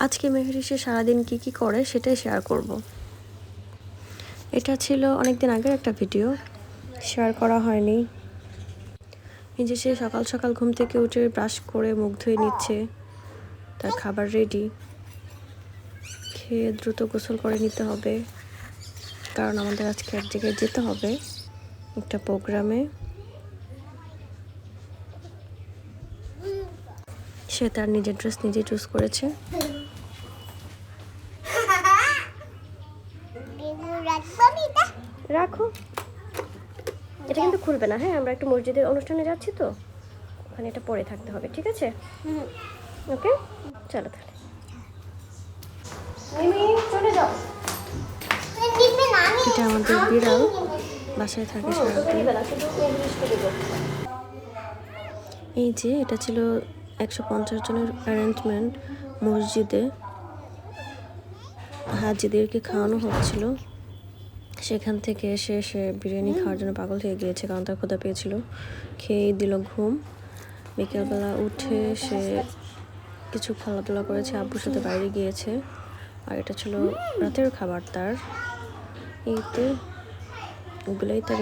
আজকে মেহের সে সারাদিন কি করে সেটাই শেয়ার করব। এটা ছিল অনেকদিন আগের একটা ভিডিও, শেয়ার করা হয়নি। এই যে সে সকাল সকাল ঘুম থেকে উঠে ব্রাশ করে মুখ ধুয়ে নিচ্ছে, তার খাবার রেডি, খেয়ে দ্রুত গোসল করে নিতে হবে, কারণ আমাদের আজকে এক জায়গায় যেতে হবে একটা প্রোগ্রামে। সে তার নিজের ড্রেস নিজে চুজ করেছে। রাখো, এটা কিন্তু খুলবে না। হ্যাঁ, আমরা একটু মসজিদের অনুষ্ঠানে যাচ্ছি তো, ওখানে এটা পরে থাকতে হবে, ঠিক আছে? ওকে, চলো তাহলে চলে যাও। এটা আমাদের বিড়াল, বাসায় থাকে সারাদিন। এই যে এটা ছিল 150 জনের অ্যারেঞ্জমেন্ট মসজিদে, হাজিদেরকে খাওয়ানো হচ্ছিল। সেখান থেকে এসে সে বিরিয়ানি খাওয়ার জন্য পাগল হয়ে গিয়েছে, কারণ তার ক্ষুধা পেয়েছিল। খেয়ে দিল ঘুম। বিকেলবেলা উঠে সে কিছু খেলাধুলা করেছে, আব্বুর সাথে বাইরে গিয়েছে। আর এটা ছিল রাতের খাবার তার। এইতে ওগুলোই তার